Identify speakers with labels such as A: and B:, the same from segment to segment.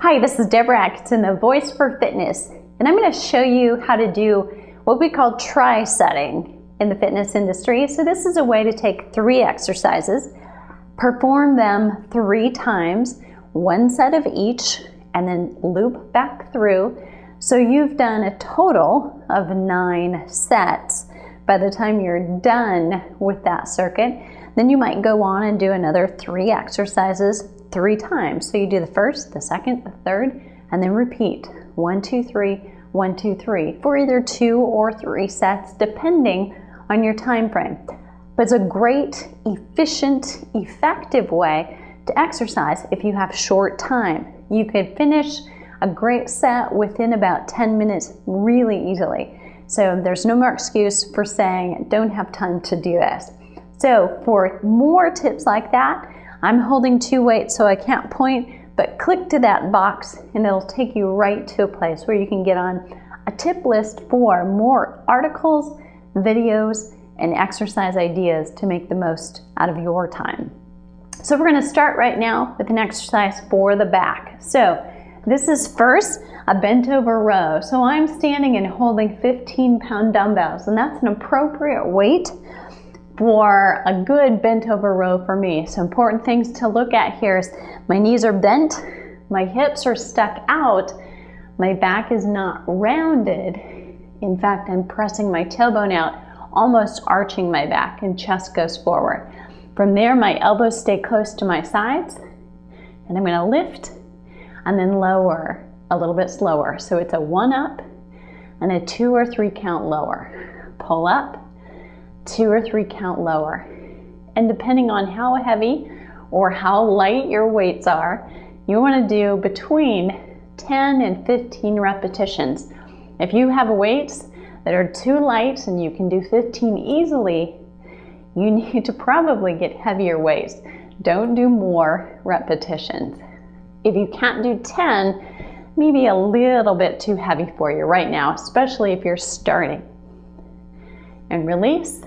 A: Hi, this is Deborah Atkinson, the Voice for Fitness, and I'm going to show you how to do what we call tri-setting in the fitness industry. So this is a way to take 3 exercises, perform them 3 times, 1 set of each, and then loop back through. So you've done a total of 9 sets. By the time you're done with that circuit, then you might go on and do another 3 exercises 3 times. So you do the first, the second, the third, and then repeat 1, 2, 3, 1, 2, 3 for either 2 or 3 sets, depending on your time frame. But it's a great, efficient, effective way to exercise if you have short time. You could finish a great set within about 10 minutes really easily. So there's no more excuse for saying don't have time to do this. So for more tips like that, I'm holding 2 weights so I can't point, but click to that box and it'll take you right to a place where you can get on a tip list for more articles, videos, and exercise ideas to make the most out of your time. So we're going to start right now with an exercise for the back. So this is first a bent over row. So I'm standing and holding 15-pound dumbbells, and that's an appropriate weight for a good bent over row for me. So important things to look at here is my knees are bent, my hips are stuck out, my back is not rounded. In fact, I'm pressing my tailbone out, almost arching my back, and chest goes forward. From there, my elbows stay close to my sides, and I'm going to lift and then lower a little bit slower. So it's a 1 up and a 2 or 3 count lower. Pull up, 2 or 3 count lower. And depending on how heavy or how light your weights are, you want to do between 10 and 15 repetitions. If you have weights that are too light and you can do 15 easily, you need to probably get heavier weights. Don't do more repetitions. If you can't do 10, maybe a little bit too heavy for you right now, especially if you're starting. And release.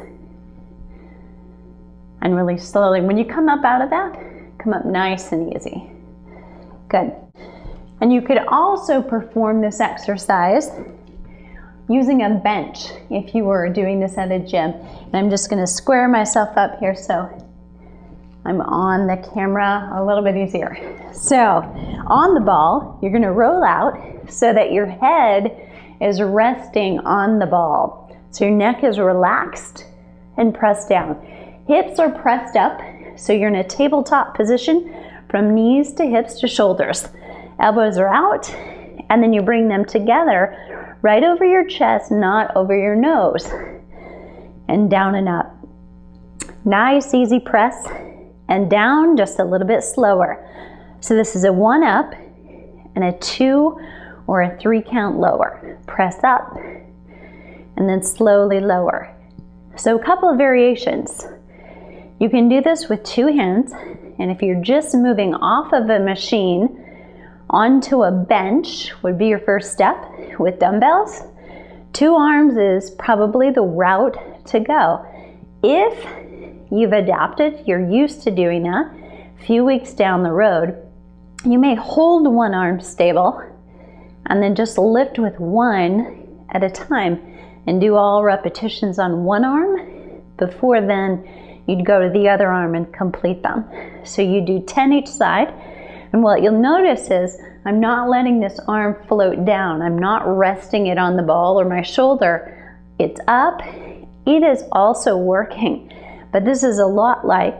A: And release slowly. When you come up out of that, come up nice and easy. Good. And you could also perform this exercise using a bench if you were doing this at a gym. And I'm just going to square myself up here so I'm on the camera a little bit easier. So on the ball, you're going to roll out so that your head is resting on the ball. So your neck is relaxed and pressed down. Hips are pressed up, so you're in a tabletop position from knees to hips to shoulders. Elbows are out, and then you bring them together right over your chest, not over your nose. And down and up. Nice, easy press. And down just a little bit slower. So this is a 1 up and a 2 or a 3 count lower. Press up and then slowly lower. So a couple of variations. You can do this with 2 hands, and if you're just moving off of a machine onto a bench would be your first step with dumbbells. 2 arms is probably the route to go. If you've adapted, you're used to doing that, a few weeks down the road, you may hold 1 arm stable and then just lift with 1 at a time and do all repetitions on 1 arm. Before then, you'd go to the other arm and complete them. So you do 10 each side, and what you'll notice is I'm not letting this arm float down. I'm not resting it on the ball or my shoulder. It's up. It is also working. But this is a lot like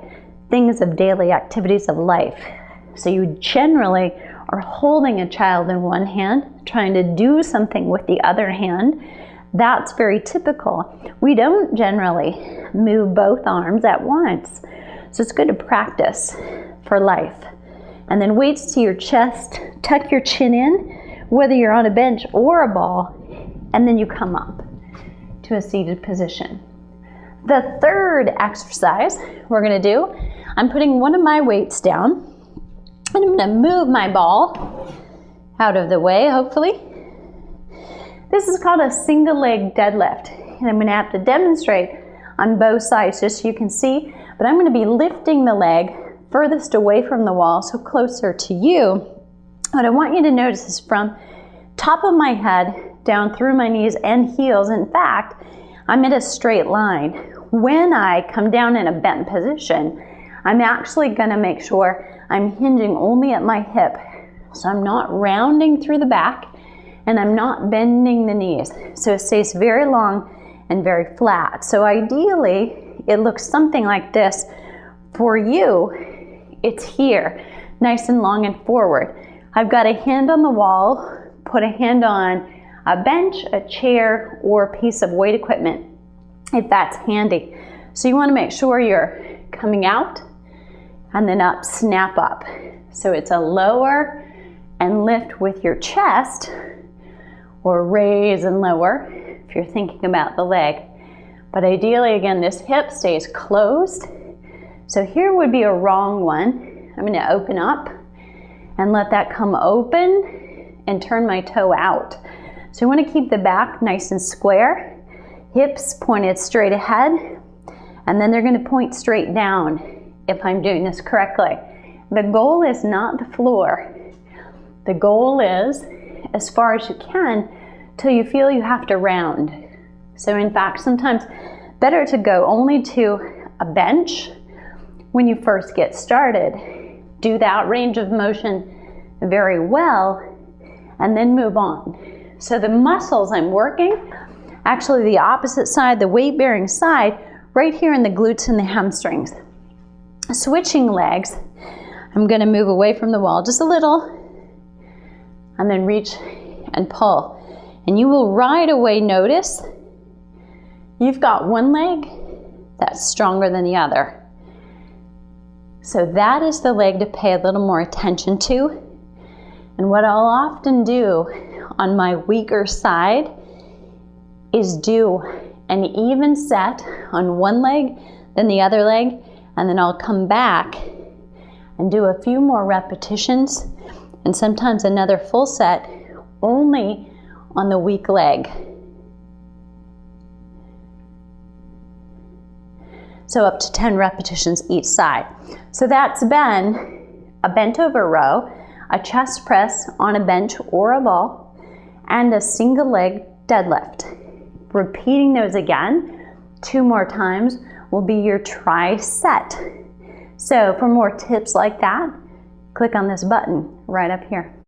A: things of daily activities of life. So you generally are holding a child in one hand, trying to do something with the other hand. That's very typical. We don't generally move both arms at once. So it's good to practice for life. And then weights to your chest, tuck your chin in, whether you're on a bench or a ball, and then you come up to a seated position. The third exercise we're going to do, I'm putting one of my weights down, and I'm going to move my ball out of the way, hopefully. This is called a single leg deadlift, and I'm going to have to demonstrate on both sides just so you can see, but I'm going to be lifting the leg furthest away from the wall, so closer to you, What I want you to notice is from top of my head down through my knees and heels. In fact, I'm in a straight line. When I come down in a bent position, I'm actually going to make sure I'm hinging only at my hip. So I'm not rounding through the back and I'm not bending the knees. So it stays very long and very flat. So ideally, it looks something like this. For you, it's here, nice and long and forward. I've got a hand on the wall, put a hand on a bench, a chair, or a piece of weight equipment, if that's handy. So you want to make sure you're coming out and then up, snap up. So it's a lower and lift with your chest, or raise and lower if you're thinking about the leg. But ideally, again, this hip stays closed. So here would be a wrong one. I'm going to open up and let that come open and turn my toe out. So you want to keep the back nice and square, hips pointed straight ahead, and then they're going to point straight down if I'm doing this correctly. The goal is not the floor. The goal is as far as you can till you feel you have to round. So in fact, sometimes better to go only to a bench when you first get started. Do that range of motion very well and then move on. So the muscles I'm working, actually the opposite side, the weight bearing side, right here in the glutes and the hamstrings. Switching legs, I'm going to move away from the wall just a little and then reach and pull. And you will right away notice you've got one leg that's stronger than the other. So that is the leg to pay a little more attention to. And what I'll often do on my weaker side is do an even set on one leg, then the other leg, and then I'll come back and do a few more repetitions and sometimes another full set only on the weak leg. So up to 10 repetitions each side. So that's been a bent over row, a chest press on a bench or a ball, and a single leg deadlift. Repeating those again 2 more times will be your tri-set. So for more tips like that, click on this button right up here.